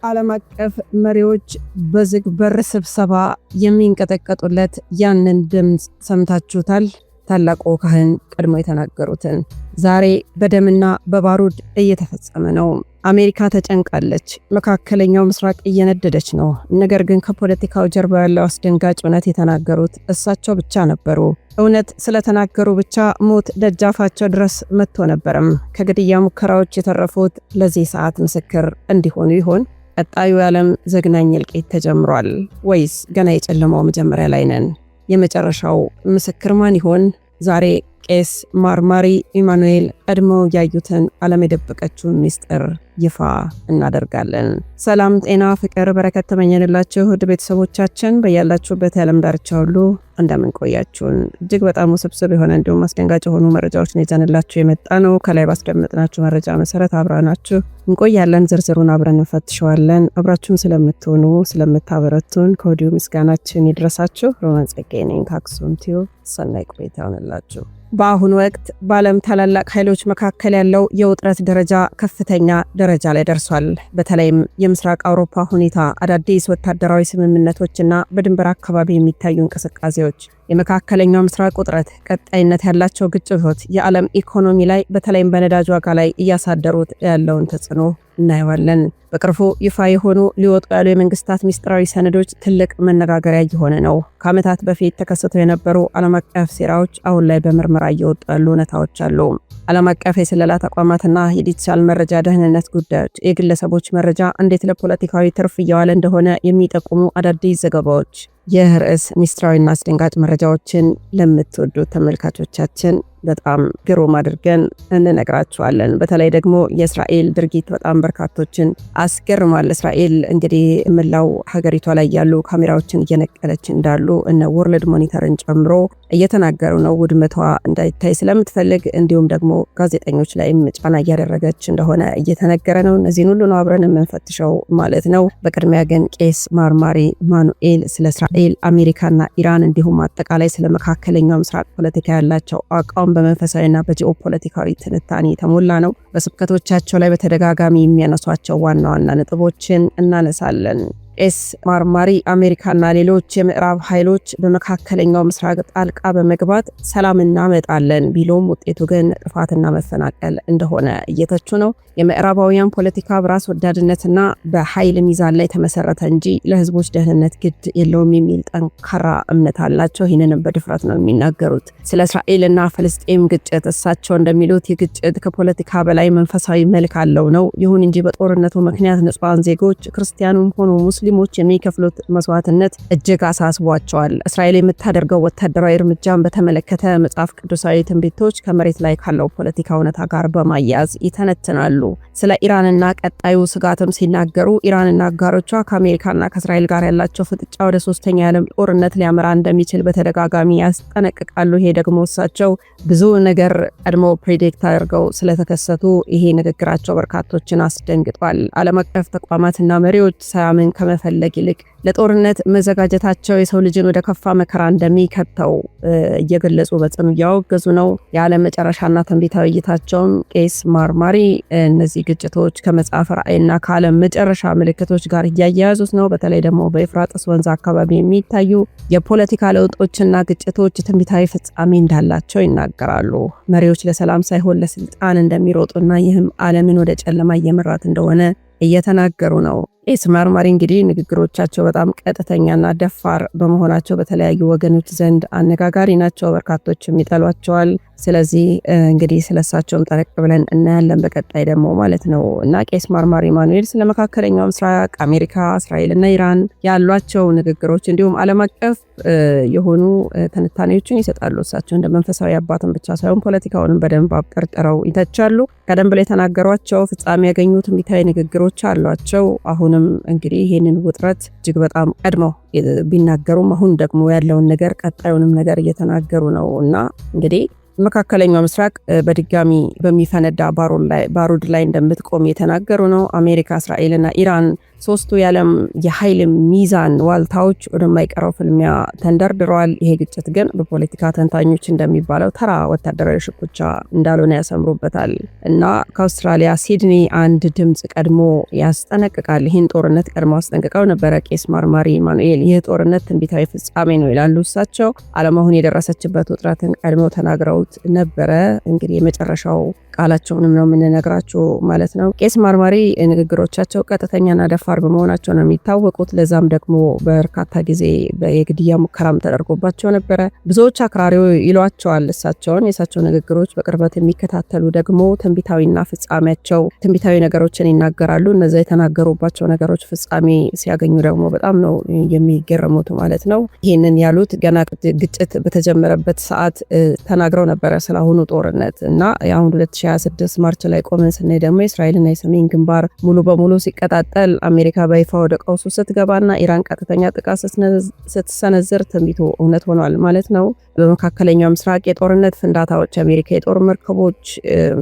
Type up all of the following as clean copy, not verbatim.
ዓለም አቀፍ መሪዎች በዝግ በር ስብሰባ የሚንቀጠቀጡለት ያንን ድምፅ ሰምታችሁታል? ታላቁ ካህን ቀድሞ የተናገሩትን ዛሬ በደምና በባሩድ እየተፈጸመ ነው። አሜሪካ ተጨንቃለች። መካከለኛው ምስራቅ እየነደደች ነው። ነገር ግን ከፖለቲካው ጀርባ ያለው አስደንጋጭ እውነት የተናገሩት እሳቸው ብቻ ነበሩ። እውነት ስለተናገሩ ብቻ ሞት ደጃፋቸው ድረስ መጥቶ ነበርም። ከግድያ ሙከራዎች የተረፉት ለዚህ ሰዓት ምስክር እንዲሆኑ ይሆን? ቀጣዩ የዓለም ዘግናኝ እልቂት ተጀምሯል ወይስ ገና የጨለማው መጀመሪያ ላይ ነን? የመጨረሻው ምስክር ማን ይሆን? ዛሬ ቄስ ማርማሪ ኢማኑኤል ቀድመው ያዩትን ዓለም የደበቀችውን ሚስጥር ይፋ እናደርጋለን። ሰላም፣ ጤና፣ ፍቅር፣ በረከት ተመኘንላችሁ ውድ ቤተሰቦቻችን በያላችሁበት የዓለም ዳርቻ ሁሉ እንደምን ቆያችሁን? እጅግ በጣም ውስብስብ የሆነ እንዲሁም አስደንጋጭ የሆኑ መረጃዎችን ይዘንላችሁ የመጣ ነው። ከላይ ባስደመጥናችሁ መረጃ መሰረት አብራናችሁ እንቆያለን። ዝርዝሩን አብረን እንፈትሸዋለን። አብራችሁን ስለምትሆኑ ስለምታበረቱን ከወዲሁ ምስጋናችን ይድረሳችሁ። ሮማን ጸጋዬ ነኝ ከአክሱም ቲዩብ። ሰናይ ቆይታ ይሁንላችሁ። በአሁኑ ወቅት በዓለም ታላላቅ ኃይሎች መካከል ያለው የውጥረት ደረጃ ከፍተኛ ደረጃ ላይ ደርሷል። በተለይም የምስራቅ አውሮፓ ሁኔታ፣ አዳዲስ ወታደራዊ ስምምነቶችና በድንበር አካባቢ የሚታዩ እንቅስቃሴዎች፣ የመካከለኛው ምስራቅ ውጥረት፣ ቀጣይነት ያላቸው ግጭቶች የዓለም ኢኮኖሚ ላይ በተለይም በነዳጅ ዋጋ ላይ እያሳደሩት ያለውን ተጽዕኖ እናየዋለን። በቅርቡ ይፋ የሆኑ ሊወጡ ያሉ የመንግስታት ሚስጥራዊ ሰነዶች ትልቅ መነጋገሪያ እየሆነ ነው። ከዓመታት በፊት ተከስተው የነበሩ ዓለም አቀፍ ሴራዎች አሁን ላይ በምርመራ እየወጡ ያሉ እውነታዎች አሉ። ዓለም አቀፍ የስለላ ተቋማትና የዲጂታል መረጃ ደህንነት ጉዳዮች የግለሰቦች መረጃ እንዴት ለፖለቲካዊ ትርፍ እየዋለ እንደሆነ የሚጠቁሙ አዳዲስ ዘገባዎች። ይህ ርዕስ ሚስጥራዊና አስደንጋጭ መረጃዎችን ለምትወዱ ተመልካቾቻችን በጣም ግሩም አድርገን እንነግራችኋለን። በተለይ ደግሞ የእስራኤል ድርጊት በጣም በርካቶችን አስገርሟል። እስራኤል እንግዲህ ምላው ሀገሪቷ ላይ ያሉ ካሜራዎችን እየነቀለች እንዳሉ እነ ወርልድ ሞኒተርን ጨምሮ እየተናገሩ ነው። ውድመቷ እንዳይታይ ስለምትፈልግ እንዲሁም ደግሞ ጋዜጠኞች ላይም ጫና እያደረገች እንደሆነ እየተነገረ ነው። እነዚህን ሁሉ ነው አብረን የምንፈትሸው ማለት ነው። በቅድሚያ ግን ቄስ ማርማሪ ኢማኑኤል ስለ እስራኤል፣ አሜሪካና ኢራን እንዲሁም አጠቃላይ ስለ መካከለኛው ምስራቅ ፖለቲካ ያላቸው አቋም በመንፈሳዊና በጂኦፖለቲካዊ ትንታኔ የተሞላ ነው። በስብከቶቻቸው ላይ በተደጋጋሚ የሚያነሷቸው ዋና ዋና ነጥቦችን እናነሳለን። ቄስ ማርማሪ አሜሪካና ሌሎች የምዕራብ ኃይሎች በመካከለኛው ምስራቅ ጣልቃ በመግባት ሰላም እናመጣለን ቢሉም ውጤቱ ግን ጥፋትና መፈናቀል እንደሆነ እየተቹ ነው። የምዕራባውያን ፖለቲካ በራስ ወዳድነትና በኃይል ሚዛን ላይ ተመሰረተ እንጂ ለህዝቦች ደህንነት ግድ የለውም የሚል ጠንካራ እምነት አላቸው። ይህንንም በድፍረት ነው የሚናገሩት። ስለ እስራኤልና ፍልስጤም ግጭት እሳቸው እንደሚሉት የግጭት ከፖለቲካ በላይ መንፈሳዊ መልክ አለው ነው። ይሁን እንጂ በጦርነቱ ምክንያት ንጹሃን ዜጎች ክርስቲያኑም ሆኑ ሙስሊሞች የሚከፍሉት መስዋዕትነት እጅግ አሳስቧቸዋል። እስራኤል የምታደርገው ወታደራዊ እርምጃን በተመለከተ መጽሐፍ ቅዱሳዊ ትንቢቶች ከመሬት ላይ ካለው ፖለቲካ እውነታ ጋር በማያያዝ ይተነትናሉ። ስለ ኢራንና ቀጣዩ ስጋትም ሲናገሩ ኢራንና አጋሮቿ ከአሜሪካና ከእስራኤል ጋር ያላቸው ፍጥጫ ወደ ሶስተኛ የዓለም ጦርነት ሊያመራ እንደሚችል በተደጋጋሚ ያስጠነቅቃሉ። ይሄ ደግሞ እሳቸው ብዙ ነገር ቀድሞ ፕሬዲክት አድርገው ስለተከሰቱ ይሄ ንግግራቸው በርካቶችን አስደንግጧል። ዓለም አቀፍ ተቋማትና መሪዎች ሰላምን ከመፈለግ ይልቅ ለጦርነት መዘጋጀታቸው የሰው ልጅን ወደ ከፋ መከራ እንደሚከተው እየገለጹ በጽኑ እያወገዙ ነው። የዓለም መጨረሻና ትንቢታዊ እይታቸውም ቄስ ማርማሪ እነዚህ ግጭቶች ከመጽሐፈ ራእይና ከዓለም መጨረሻ ምልክቶች ጋር እያያያዙት ነው። በተለይ ደግሞ በኤፍራጥስ ወንዝ አካባቢ የሚታዩ የፖለቲካ ለውጦችና ግጭቶች ትንቢታዊ ፍጻሜ እንዳላቸው ይናገራሉ። መሪዎች ለሰላም ሳይሆን ለስልጣን እንደሚሮጡና ይህም ዓለምን ወደ ጨለማ እየመራት እንደሆነ እየተናገሩ ነው። ቄስ ማርማሪ እንግዲህ ንግግሮቻቸው በጣም ቀጥተኛና ደፋር በመሆናቸው በተለያዩ ወገኖች ዘንድ አነጋጋሪ ናቸው። በርካቶችም ይጠሏቸዋል። ስለዚህ እንግዲህ ስለሳቸውም ጠረቅ ብለን እናያለን በቀጣይ ደግሞ ማለት ነው። እና ቄስ ማርማሪ ኢማኑኤል ስለ መካከለኛው ምስራቅ፣ አሜሪካ፣ እስራኤል እና ኢራን ያሏቸው ንግግሮች እንዲሁም ዓለም አቀፍ የሆኑ ትንታኔዎችን ይሰጣሉ። እሳቸው እንደ መንፈሳዊ አባትን ብቻ ሳይሆን ፖለቲካውንም በደንብ አብጠርጥረው ይተቻሉ። ቀደም ብለው የተናገሯቸው ፍጻሜ ያገኙ ትንቢታዊ ንግግሮች አሏቸው። አሁንም እንግዲህ ይህንን ውጥረት እጅግ በጣም ቀድመው ቢናገሩም አሁን ደግሞ ያለውን ነገር ቀጣዩንም ነገር እየተናገሩ ነው እና እንግዲህ መካከለኛው ምስራቅ በድጋሚ በሚፈነዳ ባሩድ ላይ እንደምትቆም የተናገሩ ነው። አሜሪካ፣ እስራኤልና ኢራን ሶስቱ የዓለም የኃይል ሚዛን ዋልታዎች ወደማይቀረው ፍልሚያ ተንደርድረዋል። ይሄ ግጭት ግን በፖለቲካ ተንታኞች እንደሚባለው ተራ ወታደራዊ ሽኩቻ እንዳልሆነ ያሰምሩበታል እና ከአውስትራሊያ ሲድኒ አንድ ድምፅ ቀድሞ ያስጠነቅቃል። ይህን ጦርነት ቀድሞ አስጠንቅቀው ነበረ ቄስ ማርማሪ ኢማኑኤል። ይህ ጦርነት ትንቢታዊ ፍጻሜ ነው ይላሉ እሳቸው። ዓለም አሁን የደረሰችበት ውጥረትን ቀድመው ተናግረውት ነበረ። እንግዲህ የመጨረሻው ቃላቸውንም ነው የምንነግራቸው ማለት ነው። ቄስ ማርማሪ ንግግሮቻቸው ቀጥተኛና ደፋር በመሆናቸው ነው የሚታወቁት። ለዛም ደግሞ በርካታ ጊዜ የግድያ ሙከራም ተደርጎባቸው ነበረ። ብዙዎች አክራሪው ይሏቸዋል እሳቸውን። የእሳቸው ንግግሮች በቅርበት የሚከታተሉ ደግሞ ትንቢታዊና ፍጻሜያቸው ትንቢታዊ ነገሮችን ይናገራሉ። እነዛ የተናገሩባቸው ነገሮች ፍጻሜ ሲያገኙ ደግሞ በጣም ነው የሚገረሙት ማለት ነው። ይህንን ያሉት ገና ግጭት በተጀመረበት ሰዓት ተናግረው ነበረ ስለአሁኑ ጦርነት እና የአሁን 2026 ማርች ላይ ቆመን ስናይ ደግሞ የእስራኤልና የሰሜን ግንባር ሙሉ በሙሉ ሲቀጣጠል አሜሪካ በይፋ ወደ ቀውሱ ስትገባና ኢራን ቀጥተኛ ጥቃት ስትሰነዝር ትንቢቱ እውነት ሆኗል ማለት ነው። በመካከለኛው ምስራቅ የጦርነት ፍንዳታዎች፣ አሜሪካ የጦር መርከቦች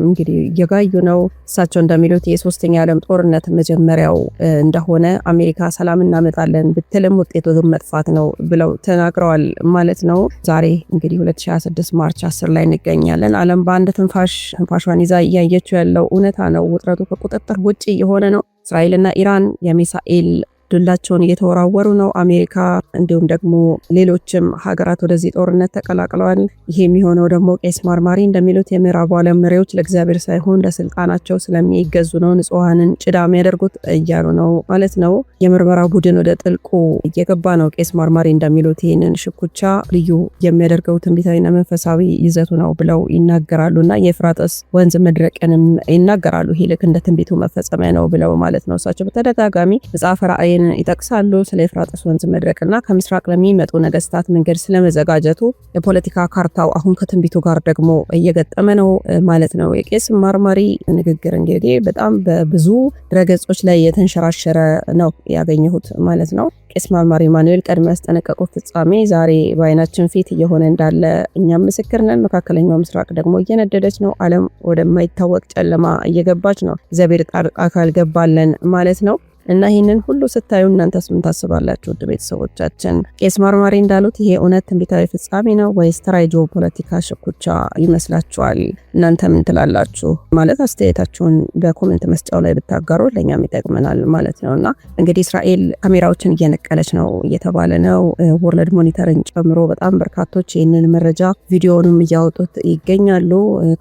እንግዲህ እየጋዩ ነው። እሳቸው እንደሚሉት የሶስተኛ ዓለም ጦርነት መጀመሪያው እንደሆነ አሜሪካ ሰላም እናመጣለን ብትልም ውጤቱ መጥፋት ነው ብለው ተናግረዋል ማለት ነው። ዛሬ እንግዲህ 2026 ማርች 10 ላይ እንገኛለን። ዓለም በአንድ ትንፋሿን ይዛ እያየችው ያለው እውነታ ነው። ውጥረቱ ከቁጥጥር ውጭ የሆነ ነው። እስራኤልና ኢራን የሚሳኤል ዱላቸውን እየተወራወሩ ነው። አሜሪካ እንዲሁም ደግሞ ሌሎችም ሀገራት ወደዚህ ጦርነት ተቀላቅለዋል። ይሄ የሚሆነው ደግሞ ቄስ ማርማሪ እንደሚሉት የምዕራቡ ዓለም መሪዎች ለእግዚአብሔር ሳይሆን ለስልጣናቸው ስለሚገዙ ነው ንጹሐንን ጭዳ የሚያደርጉት እያሉ ነው ማለት ነው። የምርመራ ቡድን ወደ ጥልቁ እየገባ ነው። ቄስ ማርማሪ እንደሚሉት ይህንን ሽኩቻ ልዩ የሚያደርገው ትንቢታዊና መንፈሳዊ ይዘቱ ነው ብለው ይናገራሉ እና የኤፍራጥስ ወንዝ መድረቅንም ይናገራሉ። ይህ ልክ እንደ ትንቢቱ መፈጸሚያ ነው ብለው ማለት ነው። እሳቸው በተደጋጋሚ መጽሐፈ ራእይ ይጠቅሳሉ። ስለ ኤፍራጥስ ወንዝ መድረቅና ከምስራቅ ለሚመጡ ነገስታት መንገድ ስለመዘጋጀቱ የፖለቲካ ካርታው አሁን ከትንቢቱ ጋር ደግሞ እየገጠመ ነው ማለት ነው። የቄስ ማርማሪ ንግግር እንግዲህ በጣም በብዙ ድረገጾች ላይ የተንሸራሸረ ነው ያገኘሁት ማለት ነው። ቄስ ማርማሪ ኢማኑኤል ቀድሞ ያስጠነቀቁት ፍጻሜ ዛሬ በአይናችን ፊት እየሆነ እንዳለ እኛም ምስክር ነን። መካከለኛው ምስራቅ ደግሞ እየነደደች ነው። ዓለም ወደማይታወቅ ጨለማ እየገባች ነው። እግዚአብሔር ጣልቃ ካልገባለን ማለት ነው። እና ይህንን ሁሉ ስታዩ እናንተስ ምን ታስባላችሁ? ውድ ቤተሰቦቻችን ቄስ ማርማሪ እንዳሉት ይሄ እውነት ትንቢታዊ ፍጻሜ ነው ወይስ ተራ ጂኦፖለቲካ ሽኩቻ ይመስላችኋል? እናንተ ምን ትላላችሁ? ማለት አስተያየታችሁን በኮሜንት መስጫው ላይ ብታጋሩ ለእኛም ይጠቅመናል ማለት ነው። እና እንግዲህ እስራኤል ካሜራዎችን እየነቀለች ነው እየተባለ ነው። ወርልድ ሞኒተርን ጨምሮ በጣም በርካቶች ይህንን መረጃ ቪዲዮንም እያወጡት ይገኛሉ።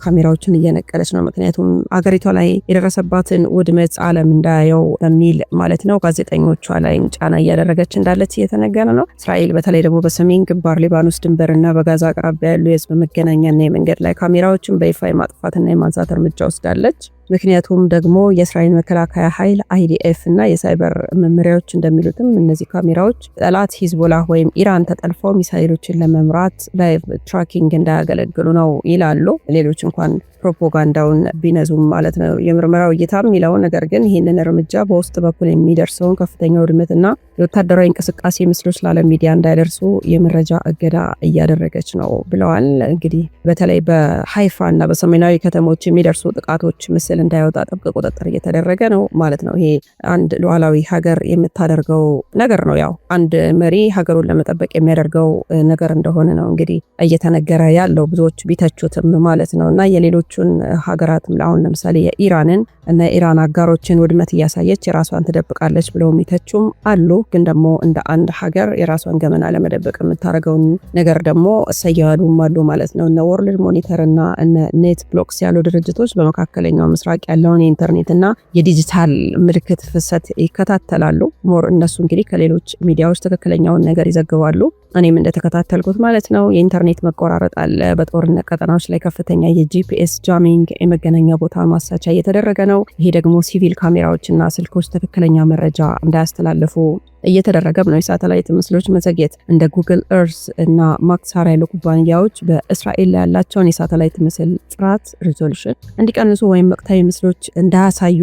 ካሜራዎችን እየነቀለች ነው። ምክንያቱም አገሪቷ ላይ የደረሰባትን ውድመት ዓለም እንዳያየው በሚል ማለት ነው። ጋዜጠኞቿ ላይም ጫና እያደረገች እንዳለች እየተነገረ ነው። እስራኤል በተለይ ደግሞ በሰሜን ግንባር ሊባኖስ ድንበርና በጋዛ አቅራቢያ ያሉ የህዝብ መገናኛና የመንገድ ላይ ካሜራዎችን በይፋ የማጥፋትና የማንሳት እርምጃ ወስዳለች። ምክንያቱም ደግሞ የእስራኤል መከላከያ ኃይል አይዲኤፍ እና የሳይበር መመሪያዎች እንደሚሉትም እነዚህ ካሜራዎች ጠላት ሂዝቦላ ወይም ኢራን ተጠልፈው ሚሳይሎችን ለመምራት ላይቭ ትራኪንግ እንዳያገለግሉ ነው ይላሉ። ሌሎች እንኳን ፕሮፓጋንዳውን ቢነዙም ማለት ነው የምርመራው እይታ የሚለው ነገር ግን ይህንን እርምጃ በውስጥ በኩል የሚደርሰውን ከፍተኛ ውድመትና የወታደራዊ እንቅስቃሴ ምስሎች ለዓለም ሚዲያ እንዳይደርሱ የመረጃ እገዳ እያደረገች ነው ብለዋል። እንግዲህ በተለይ በሃይፋ እና በሰሜናዊ ከተሞች የሚደርሱ ጥቃቶች ምስል እንዳይወጣ ጥብቅ ቁጥጥር እየተደረገ ነው ማለት ነው። ይሄ አንድ ሉዓላዊ ሀገር የምታደርገው ነገር ነው። ያው አንድ መሪ ሀገሩን ለመጠበቅ የሚያደርገው ነገር እንደሆነ ነው እንግዲህ እየተነገረ ያለው ብዙዎች ቢተቹትም ማለት ነው። እና የሌሎቹን ሀገራትም አሁን ለምሳሌ የኢራንን እና የኢራን አጋሮችን ውድመት እያሳየች የራሷን ትደብቃለች ብለው የሚተቹም አሉ። ግን ደግሞ እንደ አንድ ሀገር የራሷን ገመና ለመደበቅ የምታደርገውን ነገር ደግሞ እሰያሉም አሉ ማለት ነው። እነ ወርልድ ሞኒተር እና እነ ኔት ብሎክስ ያሉ ድርጅቶች በመካከለኛው ምስራቅ ያለውን የኢንተርኔት እና የዲጂታል ምልክት ፍሰት ይከታተላሉ። ሞር እነሱ እንግዲህ ከሌሎች ሚዲያዎች ትክክለኛውን ነገር ይዘግባሉ። እኔም እንደተከታተልኩት ማለት ነው። የኢንተርኔት መቆራረጥ አለ። በጦርነት ቀጠናዎች ላይ ከፍተኛ የጂፒኤስ ጃሚንግ የመገናኛ ቦታ ማሳቻ እየተደረገ ነው። ይሄ ደግሞ ሲቪል ካሜራዎችና ስልኮች ትክክለኛ መረጃ እንዳያስተላልፉ እየተደረገም ነው። የሳተላይት ምስሎች መዘግየት እንደ ጉግል እርስ እና ማክሳር ያሉ ኩባንያዎች በእስራኤል ላይ ያላቸውን የሳተላይት ምስል ጥራት ሪዞሉሽን እንዲቀንሱ ወይም ወቅታዊ ምስሎች እንዳያሳዩ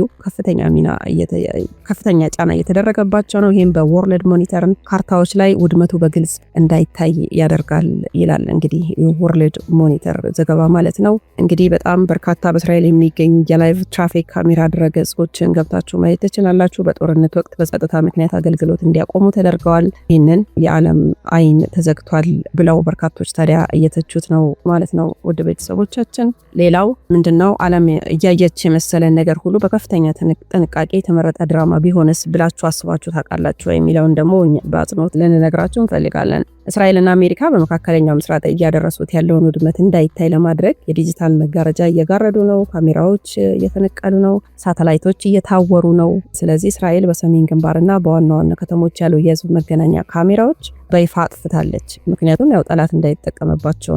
ከፍተኛ ጫና እየተደረገባቸው ነው። ይህም በወርልድ ሞኒተርን ካርታዎች ላይ ውድመቱ በግልጽ እንዳይታይ ያደርጋል ይላል እንግዲህ ወርልድ ሞኒተር ዘገባ ማለት ነው። እንግዲህ በጣም በርካታ በእስራኤል የሚገኝ የላይቭ ትራፊክ ካሜራ ድረገጾችን ገብታችሁ ማየት ትችላላችሁ። በጦርነት ወቅት በጸጥታ ምክንያት አገልግሎት እንዲያቆሙ ተደርገዋል። ይህንን የዓለም አይን ተዘግቷል ብለው በርካቶች ታዲያ እየተቹት ነው ማለት ነው። ውድ ቤተሰቦቻችን ሌላው ምንድነው ዓለም እያየች የመሰለን ነገር ሁሉ በከፍተኛ ጥንቃቄ የተመረጠ ድራማ ቢሆንስ ብላችሁ አስባችሁ ታውቃላችሁ የሚለውን ደግሞ በአጽንኦት ልንነግራችሁ እንፈልጋለን። እስራኤልና አሜሪካ በመካከለኛው ምስራቅ እያደረሱት ያለውን ውድመት እንዳይታይ ለማድረግ የዲጂታል መጋረጃ እየጋረዱ ነው። ካሜራዎች እየተነቀሉ ነው። ሳተላይቶች እየታወሩ ነው። ስለዚህ እስራኤል በሰሜን ግንባርና በዋና ዋና ከተሞች ያሉ የህዝብ መገናኛ ካሜራዎች በይፋ አጥፍታለች። ምክንያቱም ያው ጠላት እንዳይጠቀምባቸው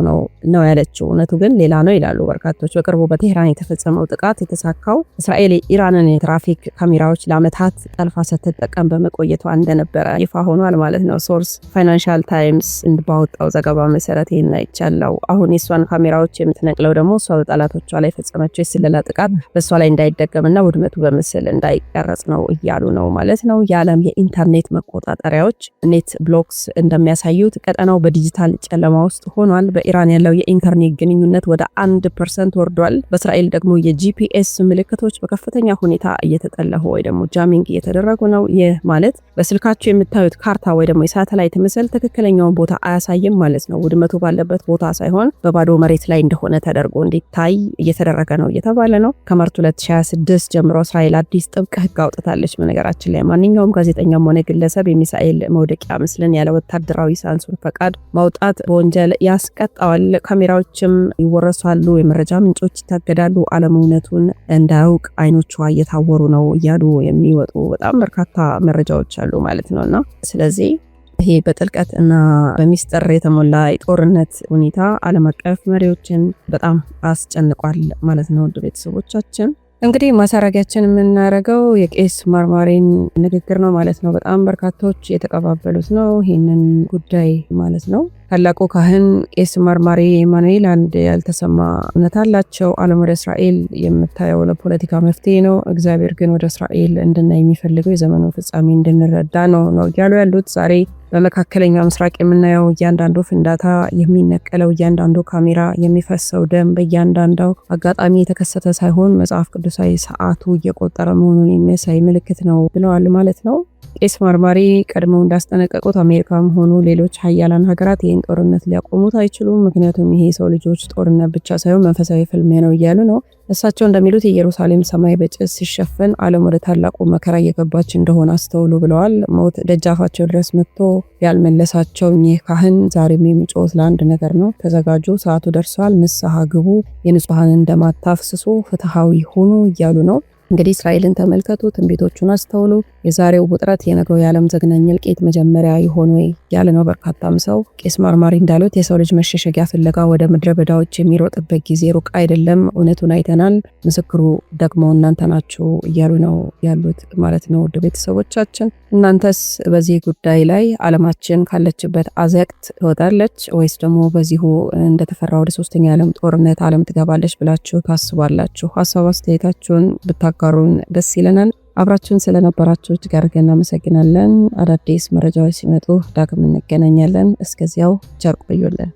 ነው ያለችው። እውነቱ ግን ሌላ ነው ይላሉ በርካቶች። በቅርቡ በቴህራን የተፈጸመው ጥቃት የተሳካው እስራኤል የኢራንን የትራፊክ ካሜራዎች ለዓመታት ጠልፋ ስትጠቀም በመቆየቷ እንደነበረ ይፋ ሆኗል ማለት ነው። ሶርስ ፋይናንሻል ታይምስ ባወጣው ዘገባ መሰረት ይህን አይቻለው። አሁን የሷን ካሜራዎች የምትነቅለው ደግሞ እሷ በጠላቶቿ ላይ የፈጸመችው የስለላ ጥቃት በእሷ ላይ እንዳይደገምና ውድመቱ በምስል እንዳይቀረጽ ነው እያሉ ነው ማለት ነው። የዓለም የኢንተርኔት መቆጣጠሪያዎች ኔት ብሎክስ እንደሚያሳዩት ቀጠናው በዲጂታል ጨለማ ውስጥ ሆኗል። በኢራን ያለው የኢንተርኔት ግንኙነት ወደ 1% ወርዷል። በእስራኤል ደግሞ የጂፒኤስ ምልክቶች በከፍተኛ ሁኔታ እየተጠለፉ ወይ ደግሞ ጃሚንግ እየተደረጉ ነው። ይህ ማለት በስልካችሁ የምታዩት ካርታ ወይ ደግሞ የሳተላይት ምስል ትክክለኛውን ቦታ አያሳይም ማለት ነው። ውድመቱ ባለበት ቦታ ሳይሆን በባዶ መሬት ላይ እንደሆነ ተደርጎ እንዲታይ እየተደረገ ነው እየተባለ ነው። ከማርች 2026 ጀምሮ እስራኤል አዲስ ጥብቅ ሕግ አውጥታለች። በነገራችን ላይ ማንኛውም ጋዜጠኛም ሆነ ግለሰብ የሚሳኤል መውደቂያ ምስልን ያለ ወታደራዊ ሳንሱር ፈቃድ ማውጣት በወንጀል ያስቀጣዋል። ካሜራዎችም ይወረሳሉ፣ የመረጃ ምንጮች ይታገዳሉ። ዓለም እውነቱን እንዳያውቅ አይኖቿ እየታወሩ ነው እያሉ የሚወጡ በጣም በርካታ መረጃዎች አሉ ማለት ነውና ስለዚህ ይሄ በጥልቀት እና በሚስጥር የተሞላ የጦርነት ሁኔታ ዓለም አቀፍ መሪዎችን በጣም አስጨንቋል ማለት ነው። ውድ ቤተሰቦቻችን እንግዲህ ማሳረጊያችን የምናደርገው የቄስ መርማሪን ንግግር ነው ማለት ነው። በጣም በርካቶች የተቀባበሉት ነው ይህንን ጉዳይ ማለት ነው። ታላቁ ካህን ቄስ መርማሪ ኢማኑኤል አንድ ያልተሰማ እውነት አላቸው። ዓለም ወደ እስራኤል የምታየው ለፖለቲካ መፍትሄ ነው። እግዚአብሔር ግን ወደ እስራኤል እንድናይ የሚፈልገው የዘመኑ ፍጻሜ እንድንረዳ ነው እያሉ ያሉት። ዛሬ በመካከለኛ ምስራቅ የምናየው እያንዳንዱ ፍንዳታ፣ የሚነቀለው እያንዳንዱ ካሜራ፣ የሚፈሰው ደም በእያንዳንዱ አጋጣሚ የተከሰተ ሳይሆን መጽሐፍ ቅዱሳዊ ሰዓቱ እየቆጠረ መሆኑን የሚያሳይ ምልክት ነው ብለዋል ማለት ነው። ቄስ መርማሪ ቀድመው እንዳስጠነቀቁት አሜሪካም ሆኑ ሌሎች ሀያላን ሀገራት ይህን ጦርነት ሊያቆሙት አይችሉም። ምክንያቱም ይሄ ሰው ልጆች ጦርነት ብቻ ሳይሆን መንፈሳዊ ፍልሚያ ነው እያሉ ነው። እሳቸው እንደሚሉት የኢየሩሳሌም ሰማይ በጭስ ሲሸፈን ዓለም ወደ ታላቁ መከራ እየገባች እንደሆነ አስተውሉ ብለዋል። ሞት ደጃፋቸው ድረስ መጥቶ ያልመለሳቸው እኚህ ካህን ዛሬም የሚጮሁት ለአንድ ነገር ነው። ተዘጋጁ፣ ሰዓቱ ደርሷል፣ ንስሐ ግቡ፣ የንጹሐንን ደም አታፍስሱ፣ ፍትሐዊ ሁኑ እያሉ ነው። እንግዲህ እስራኤልን ተመልከቱ፣ ትንቢቶቹን አስተውሉ። የዛሬው ውጥረት የነገው የዓለም ዘግናኝ እልቂት መጀመሪያ ይሆን ወይ ያለ ነው በርካታም ሰው። ቄስ መርማሪ እንዳሉት የሰው ልጅ መሸሸጊያ ፍለጋ ወደ ምድረ በዳዎች የሚሮጥበት ጊዜ ሩቅ አይደለም። እውነቱን አይተናል፣ ምስክሩ ደግሞ እናንተ ናችሁ እያሉ ነው ያሉት ማለት ነው። ውድ ቤተሰቦቻችን እናንተስ በዚህ ጉዳይ ላይ ዓለማችን ካለችበት አዘቅት ትወጣለች ወይስ ደግሞ በዚሁ እንደተፈራ ወደ ሶስተኛ የዓለም ጦርነት ዓለም ትገባለች ብላችሁ ታስባላችሁ? ሀሳብ አስተያየታችሁን ብታጋሩን ደስ ይለናል። አብራችሁን ስለነበራችሁ እጅግ አድርገን እናመሰግናለን። አዳዲስ መረጃዎች ሲመጡ ዳግም እንገናኛለን። እስከዚያው ቸር ቆዩልን።